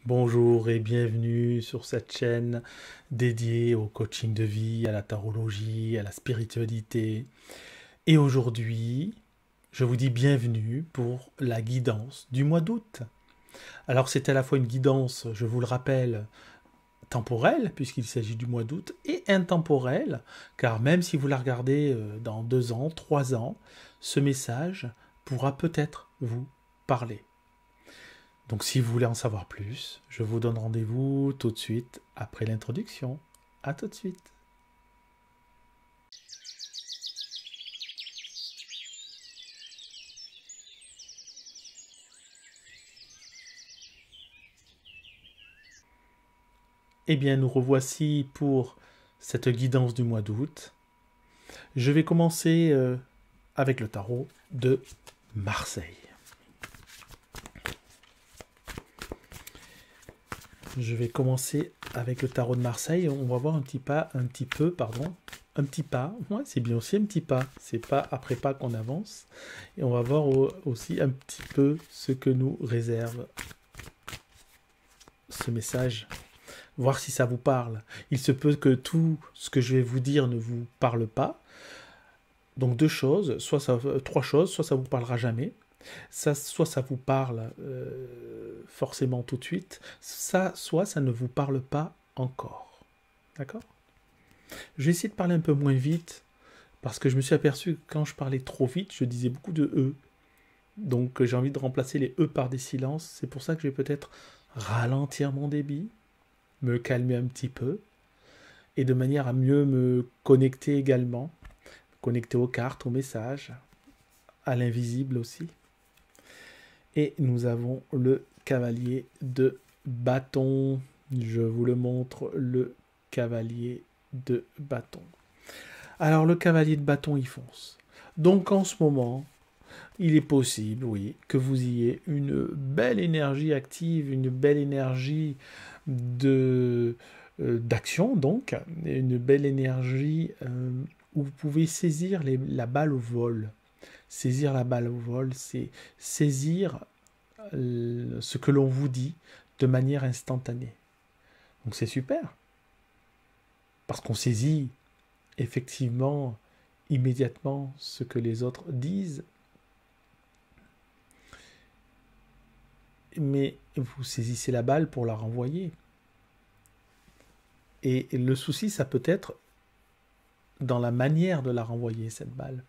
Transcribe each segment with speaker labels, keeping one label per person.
Speaker 1: Bonjour et bienvenue sur cette chaîne dédiée au coaching de vie, à la tarologie, à la spiritualité. Et aujourd'hui, je vous dis bienvenue pour la guidance du mois d'août. Alors c'est à la fois une guidance, je vous le rappelle, temporelle, puisqu'il s'agit du mois d'août, et intemporelle, car même si vous la regardez dans 2 ans, 3 ans, ce message pourra peut-être vous parler. Donc si vous voulez en savoir plus, je vous donne rendez-vous tout de suite après l'introduction. À tout de suite. Eh bien, nous revoici pour cette guidance du mois d'août. Je vais commencer avec le tarot de Marseille. Je vais commencer avec le tarot de Marseille. On va voir un petit pas. Ouais, c'est bien aussi un petit pas. C'est pas après pas qu'on avance. Et on va voir aussi un petit peu ce que nous réserve ce message. Voir si ça vous parle. Il se peut que tout ce que je vais vous dire ne vous parle pas. Donc trois choses, soit ça vous parlera jamais, soit ça vous parle forcément tout de suite, soit ça ne vous parle pas encore. D'accord? Je vais essayer de parler un peu moins vite, parce que je me suis aperçu que quand je parlais trop vite, je disais beaucoup de E. Donc j'ai envie de remplacer les E par des silences. C'est pour ça que je vais peut-être ralentir mon débit, me calmer un petit peu, et de manière à mieux me connecter également, connecter aux cartes, aux messages, à l'invisible aussi. Et nous avons le cavalier de bâton. Je vous le montre, le cavalier de bâton. Alors le cavalier de bâton, il fonce. Donc en ce moment, il est possible, oui, que vous ayez une belle énergie active, une belle énergie d'action, donc, une belle énergie où vous pouvez saisir la balle au vol. Saisir la balle au vol, c'est saisir ce que l'on vous dit de manière instantanée. Donc c'est super, parce qu'on saisit effectivement immédiatement ce que les autres disent, mais vous saisissez la balle pour la renvoyer. Et le souci, ça peut être dans la manière de la renvoyer, cette balle.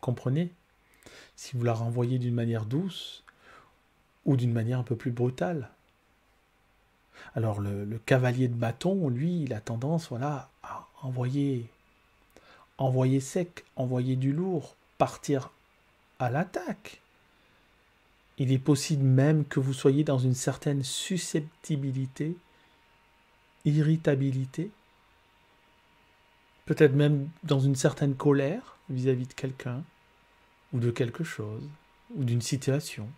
Speaker 1: Comprenez? Si vous la renvoyez d'une manière douce ou d'une manière un peu plus brutale. Alors le cavalier de bâton, lui, il a tendance, voilà, à envoyer sec, envoyer du lourd, partir à l'attaque. Il est possible même que vous soyez dans une certaine susceptibilité, irritabilité, peut-être même dans une certaine colère vis-à-vis de quelqu'un, ou de quelque chose, ou d'une situation,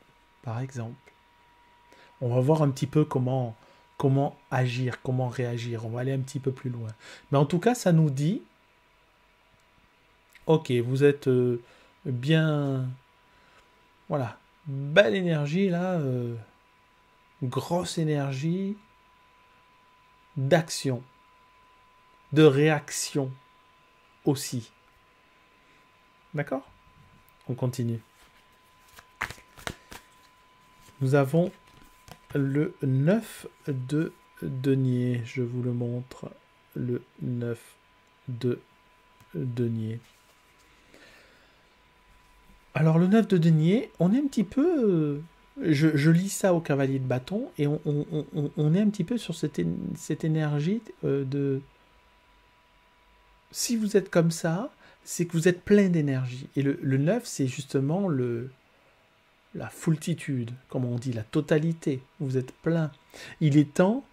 Speaker 1: par exemple. On va voir un petit peu comment agir, comment réagir. On va aller un petit peu plus loin. Mais en tout cas, ça nous dit, ok, vous êtes bien, voilà, belle énergie là, grosse énergie d'action, de réaction aussi. D'accord? On continue. Nous avons le 9 de denier. Je vous le montre. Le 9 de denier. Alors le 9 de denier, on est un petit peu... je lis ça au cavalier de bâton et on est un petit peu sur cette énergie de... Si vous êtes comme ça, c'est que vous êtes plein d'énergie. Et le 9, c'est justement la foultitude, comme on dit, la totalité. Vous êtes plein. Il est temps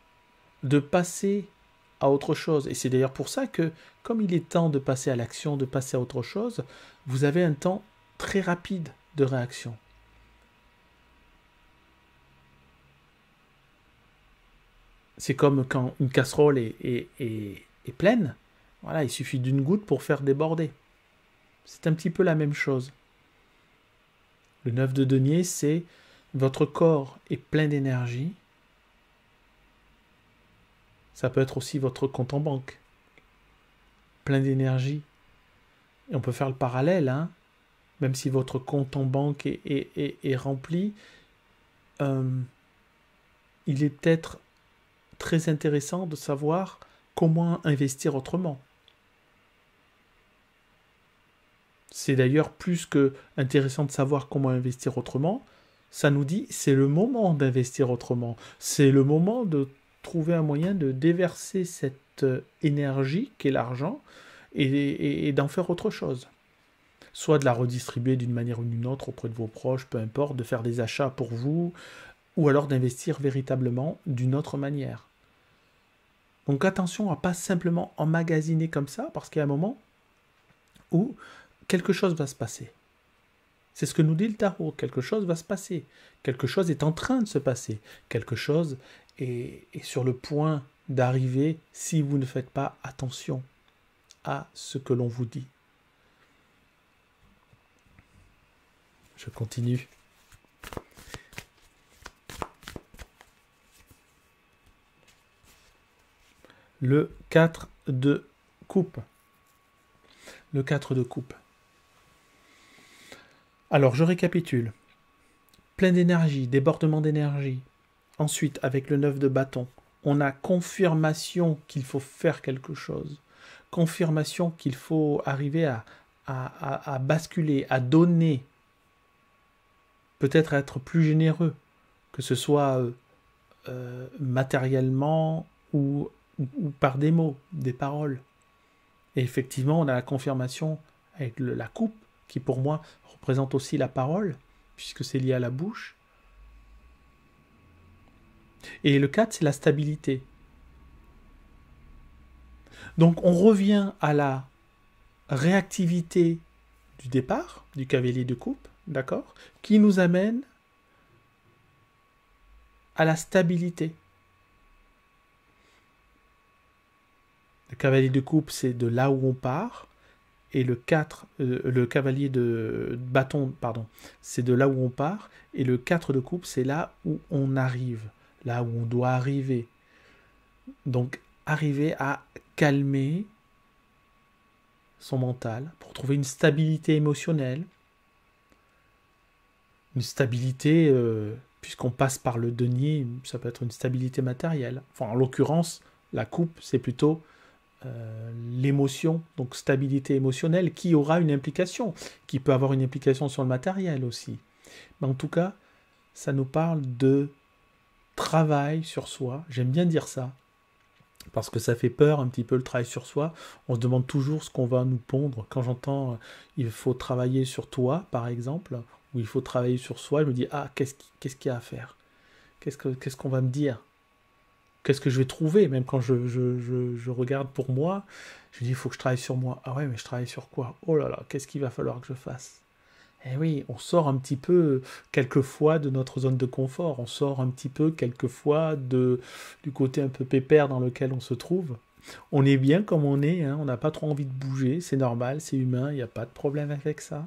Speaker 1: de passer à autre chose. Et c'est d'ailleurs pour ça que, comme il est temps de passer à l'action, de passer à autre chose, vous avez un temps très rapide de réaction. C'est comme quand une casserole est pleine. Voilà, il suffit d'une goutte pour faire déborder. C'est un petit peu la même chose. Le 9 de denier, c'est votre corps est plein d'énergie, Ça peut être aussi votre compte en banque, plein d'énergie. Et on peut faire le parallèle, hein. Même si votre compte en banque est rempli, il est peut-être très intéressant de savoir comment investir autrement. C'est d'ailleurs plus que intéressant de savoir comment investir autrement. Ça nous dit c'est le moment d'investir autrement. C'est le moment de trouver un moyen de déverser cette énergie qu'est l'argent et d'en faire autre chose. Soit de la redistribuer d'une manière ou d'une autre auprès de vos proches, peu importe, de faire des achats pour vous, ou alors d'investir véritablement d'une autre manière. Donc attention à pas simplement emmagasiner comme ça, parce qu'il y a un moment où quelque chose va se passer. C'est ce que nous dit le tarot, quelque chose va se passer. Quelque chose est en train de se passer. Quelque chose est sur le point d'arriver si vous ne faites pas attention à ce que l'on vous dit. Je continue. Le 4 de coupe. Le 4 de coupe. Alors, je récapitule. Plein d'énergie, débordement d'énergie. Ensuite, avec le 9 de bâton, on a confirmation qu'il faut faire quelque chose. Confirmation qu'il faut arriver à basculer, à donner. Peut-être être plus généreux, que ce soit matériellement ou par des mots, des paroles. Et effectivement, on a la confirmation avec la coupe, qui pour moi représente aussi la parole, puisque c'est lié à la bouche. Et le 4, c'est la stabilité. Donc on revient à la réactivité du départ, du cavalier de coupe, d'accord, qui nous amène à la stabilité. Le cavalier de coupe, c'est de là où on part, et le cavalier de bâton, pardon, c'est de là où on part, et le 4 de coupe, c'est là où on arrive, là où on doit arriver. Donc, arriver à calmer son mental pour trouver une stabilité émotionnelle, une stabilité, puisqu'on passe par le denier, ça peut être une stabilité matérielle. Enfin, en l'occurrence, la coupe, c'est plutôt l'émotion, donc stabilité émotionnelle, qui aura une implication, qui peut avoir une implication sur le matériel aussi. Mais en tout cas, ça nous parle de travail sur soi. J'aime bien dire ça, parce que ça fait peur un petit peu le travail sur soi. On se demande toujours ce qu'on va nous pondre. Quand j'entends il faut travailler sur toi, par exemple, ou il faut travailler sur soi, je me dis qu'est-ce qu'il y a à faire? Qu'est-ce qu'on va me dire? Qu'est-ce que je vais trouver? Même quand je regarde pour moi, je dis il faut que je travaille sur moi. Ah ouais, mais je travaille sur quoi? Oh là là, qu'est-ce qu'il va falloir que je fasse? Eh oui, on sort un petit peu quelquefois de notre zone de confort, on sort un petit peu quelquefois du côté un peu pépère dans lequel on se trouve. On est bien comme on est, hein, on n'a pas trop envie de bouger, c'est normal, c'est humain, il n'y a pas de problème avec ça.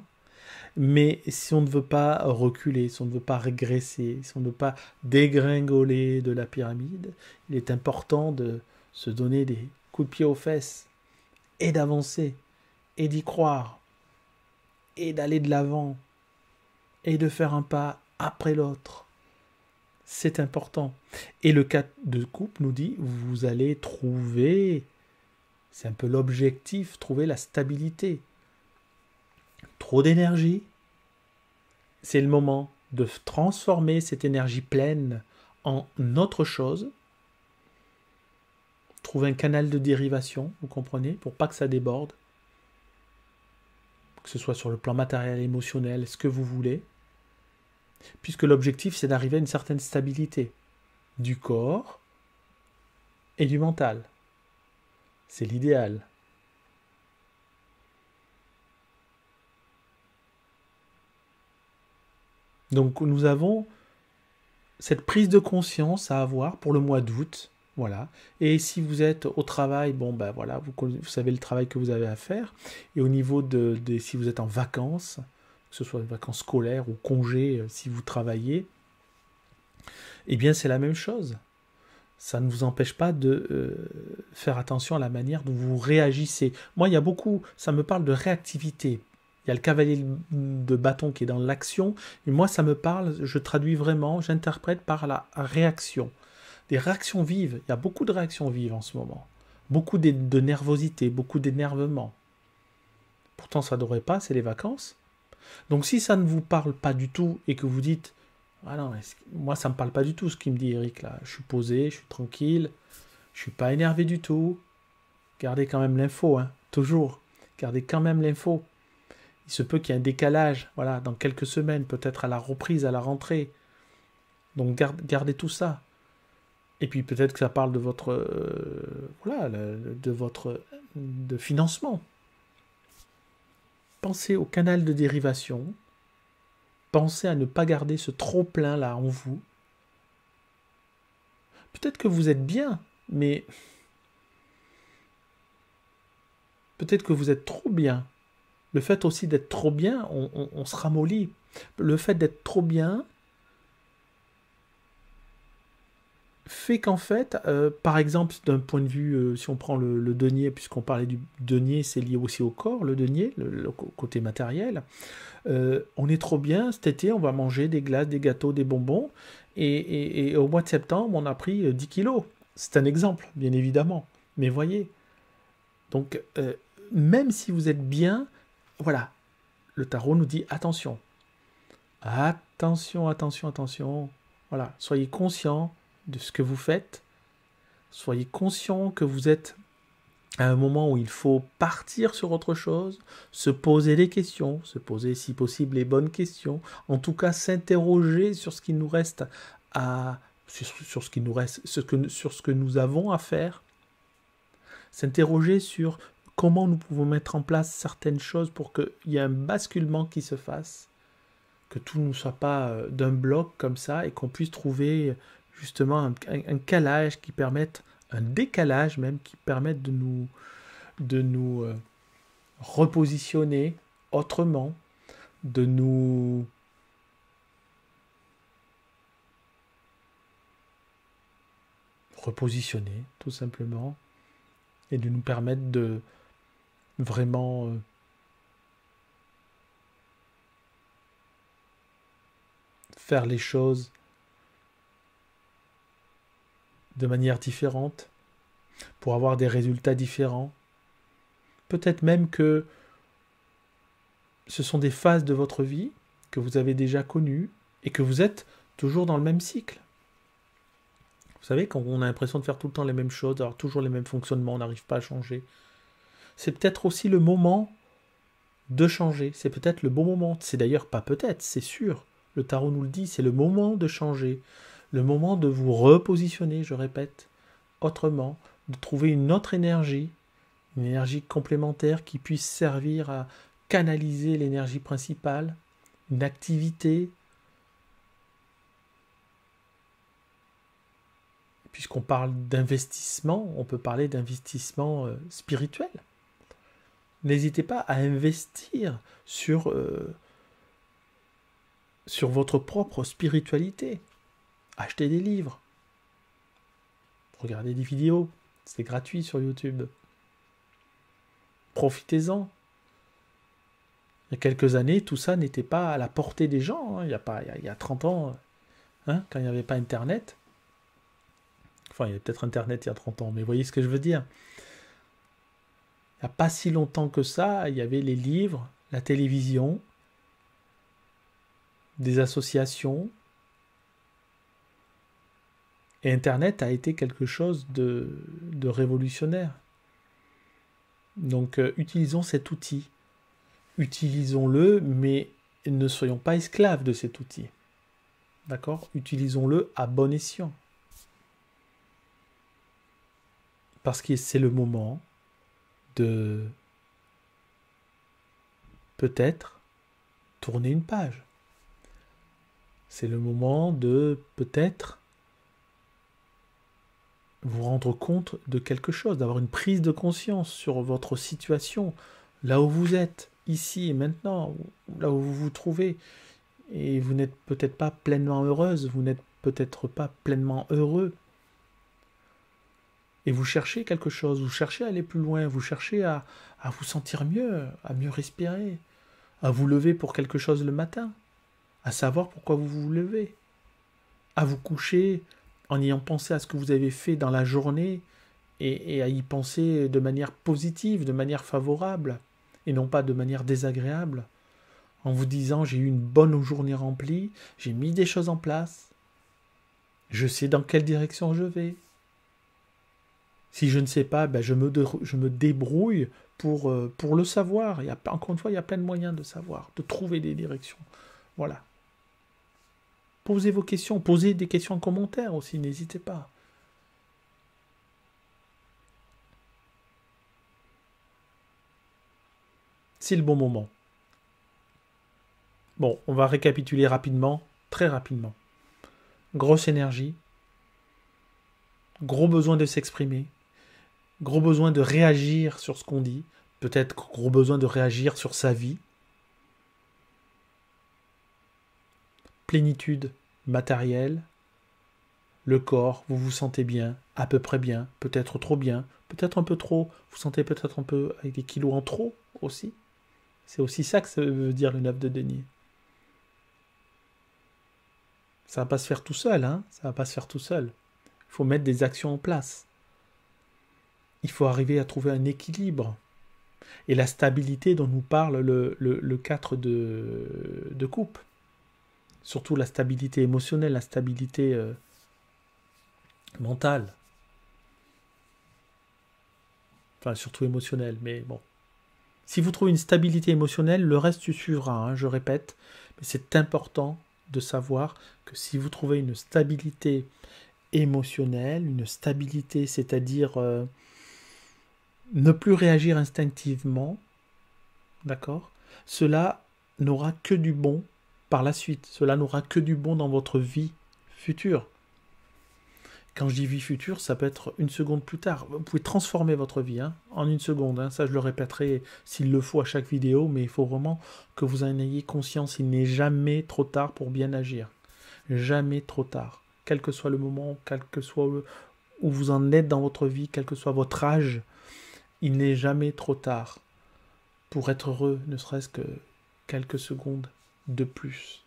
Speaker 1: Mais si on ne veut pas reculer, si on ne veut pas régresser, si on ne veut pas dégringoler de la pyramide, il est important de se donner des coups de pied aux fesses et d'avancer et d'y croire et d'aller de l'avant et de faire un pas après l'autre. C'est important. Et le 4 de coupe nous dit, vous allez trouver, c'est un peu l'objectif, trouver la stabilité. Trop d'énergie, c'est le moment de transformer cette énergie pleine en autre chose. Trouver un canal de dérivation, vous comprenez, pour pas que ça déborde. Que ce soit sur le plan matériel, émotionnel, ce que vous voulez. Puisque l'objectif, c'est d'arriver à une certaine stabilité du corps et du mental. C'est l'idéal. Donc nous avons cette prise de conscience à avoir pour le mois d'août, voilà. Et si vous êtes au travail, bon ben voilà, vous savez le travail que vous avez à faire. Et au niveau si vous êtes en vacances, que ce soit vacances scolaires ou congés si vous travaillez, eh bien c'est la même chose. Ça ne vous empêche pas de faire attention à la manière dont vous réagissez. Moi, il y a beaucoup, ça me parle de réactivité. Il y a le cavalier de bâton qui est dans l'action, et moi, ça me parle, je traduis vraiment, j'interprète par la réaction. Des réactions vives, il y a beaucoup de réactions vives en ce moment. Beaucoup de nervosité, beaucoup d'énervement. Pourtant, ça ne devrait pas, c'est les vacances. Donc si ça ne vous parle pas du tout et que vous dites ah non, moi ça me parle pas du tout ce qu'il me dit Eric là, je suis posé, je suis tranquille, je suis pas énervé du tout. Gardez quand même l'info, hein, toujours. Gardez quand même l'info. Il se peut qu'il y ait un décalage, voilà, dans quelques semaines, peut-être à la reprise, à la rentrée. Donc gardez tout ça. Et puis peut-être que ça parle de votre voilà, de votre de financement. Pensez au canal de dérivation. Pensez à ne pas garder ce trop-plein là en vous. Peut-être que vous êtes bien, mais peut-être que vous êtes trop bien. Le fait aussi d'être trop bien, on se ramollit. Le fait d'être trop bien fait qu'en fait, par exemple, d'un point de vue, si on prend le denier, puisqu'on parlait du denier, c'est lié aussi au corps, le denier, le côté matériel. On est trop bien, cet été, on va manger des glaces, des gâteaux, des bonbons, et au mois de septembre, on a pris 10 kilos. C'est un exemple, bien évidemment. Mais voyez, donc, même si vous êtes bien, voilà, le tarot nous dit attention. Attention, attention, attention. Voilà, soyez conscient de ce que vous faites. Soyez conscient que vous êtes à un moment où il faut partir sur autre chose, se poser des questions, se poser si possible les bonnes questions, en tout cas s'interroger sur ce qu'il nous reste à sur ce qui nous reste, sur ce que nous avons à faire, s'interroger sur comment nous pouvons mettre en place certaines choses pour qu'il y ait un basculement qui se fasse, que tout ne soit pas d'un bloc comme ça et qu'on puisse trouver justement un calage qui permette, un décalage même qui permette de nous repositionner autrement, de nous repositionner tout simplement et de nous permettre de vraiment faire les choses de manière différente pour avoir des résultats différents. Peut-être même que ce sont des phases de votre vie que vous avez déjà connues et que vous êtes toujours dans le même cycle. Vous savez, quand on a l'impression de faire tout le temps les mêmes choses, d'avoir toujours les mêmes fonctionnements, on n'arrive pas à changer. C'est peut-être aussi le moment de changer. C'est peut-être le bon moment. C'est d'ailleurs pas peut-être, c'est sûr. Le tarot nous le dit, c'est le moment de changer. Le moment de vous repositionner, je répète, autrement, de trouver une autre énergie, une énergie complémentaire qui puisse servir à canaliser l'énergie principale, une activité. Puisqu'on parle d'investissement, on peut parler d'investissement spirituel. N'hésitez pas à investir sur votre propre spiritualité. Achetez des livres. Regardez des vidéos. C'est gratuit sur YouTube. Profitez-en. Il y a quelques années, tout ça n'était pas à la portée des gens. Il y a 30 ans, quand il n'y avait pas Internet. Enfin, il y avait peut-être Internet il y a 30 ans, mais vous voyez ce que je veux dire. Il n'y a pas si longtemps que ça, il y avait les livres, la télévision, des associations. Et Internet a été quelque chose de révolutionnaire. Donc, utilisons cet outil. Utilisons-le, mais ne soyons pas esclaves de cet outil. D'accord ? Utilisons-le à bon escient. Parce que c'est le moment de peut-être tourner une page. C'est le moment de peut-être vous rendre compte de quelque chose, d'avoir une prise de conscience sur votre situation, là où vous êtes, ici et maintenant, là où vous vous trouvez. Et vous n'êtes peut-être pas pleinement heureuse, vous n'êtes peut-être pas pleinement heureux. Et vous cherchez quelque chose, vous cherchez à aller plus loin, vous cherchez à vous sentir mieux, à mieux respirer, à vous lever pour quelque chose le matin, à savoir pourquoi vous vous levez, à vous coucher en ayant pensé à ce que vous avez fait dans la journée et à y penser de manière positive, de manière favorable, et non pas de manière désagréable, en vous disant j'ai eu une bonne journée remplie, j'ai mis des choses en place, je sais dans quelle direction je vais. Si je ne sais pas, ben je me débrouille pour le savoir. Encore une fois, il y a plein de moyens de savoir, de trouver des directions. Voilà. Posez vos questions, posez des questions en commentaire aussi, n'hésitez pas. C'est le bon moment. Bon, on va récapituler rapidement, très rapidement. Grosse énergie, gros besoin de s'exprimer, gros besoin de réagir sur ce qu'on dit, peut-être gros besoin de réagir sur sa vie. Plénitude matérielle, le corps, vous vous sentez bien, à peu près bien, peut-être trop bien, peut-être un peu trop, vous sentez peut-être un peu avec des kilos en trop aussi. C'est aussi ça que ça veut dire le 9 de denier. Ça va pas se faire tout seul, hein, ça va pas se faire tout seul. Il faut mettre des actions en place. Il faut arriver à trouver un équilibre. Et la stabilité dont nous parle le 4 de coupe. Surtout la stabilité émotionnelle, la stabilité mentale. Enfin, surtout émotionnelle, mais bon. Si vous trouvez une stabilité émotionnelle, le reste suivra, hein, je répète. Mais c'est important de savoir que si vous trouvez une stabilité émotionnelle, une stabilité, c'est-à-dire ne plus réagir instinctivement, d'accord, cela n'aura que du bon par la suite. Cela n'aura que du bon dans votre vie future. Quand je dis vie future, ça peut être une seconde plus tard. Vous pouvez transformer votre vie en une seconde. Ça, je le répéterai s'il le faut à chaque vidéo, mais il faut vraiment que vous en ayez conscience. Il n'est jamais trop tard pour bien agir. Jamais trop tard. Quel que soit le moment, quel que soit où vous en êtes dans votre vie, quel que soit votre âge, il n'est jamais trop tard pour être heureux, ne serait-ce que quelques secondes de plus.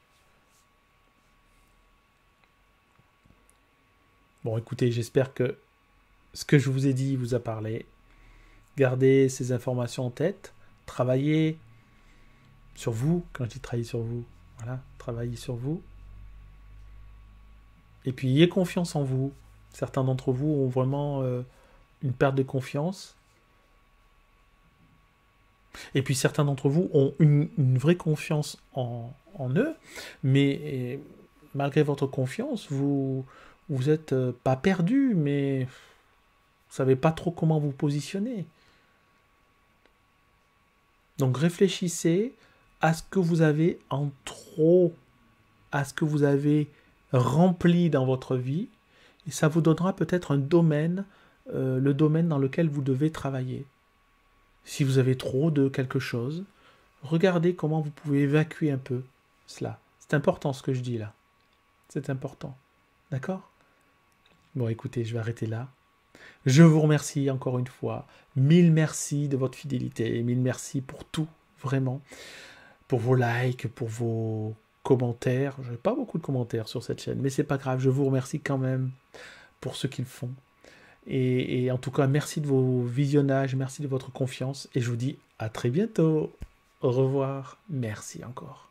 Speaker 1: Bon, écoutez, j'espère que ce que je vous ai dit vous a parlé. Gardez ces informations en tête. Travaillez sur vous. Quand je dis travailler sur vous, voilà, travaillez sur vous. Et puis, ayez confiance en vous. Certains d'entre vous ont vraiment une perte de confiance. Et puis, certains d'entre vous ont une vraie confiance en eux. Mais malgré votre confiance, vous n'êtes pas perdu, mais vous savez pas trop comment vous positionner. Donc réfléchissez à ce que vous avez en trop, à ce que vous avez rempli dans votre vie, et ça vous donnera peut-être un domaine, le domaine dans lequel vous devez travailler. Si vous avez trop de quelque chose, regardez comment vous pouvez évacuer un peu cela. C'est important ce que je dis là. C'est important. D'accord ? Bon, écoutez, je vais arrêter là. Je vous remercie encore une fois. 1000 merci de votre fidélité. 1000 merci pour tout, vraiment. Pour vos likes, pour vos commentaires. Je n'ai pas beaucoup de commentaires sur cette chaîne, mais c'est pas grave. Je vous remercie quand même pour ce qu'ils font. Et en tout cas, merci de vos visionnages, merci de votre confiance. Et je vous dis à très bientôt. Au revoir. Merci encore.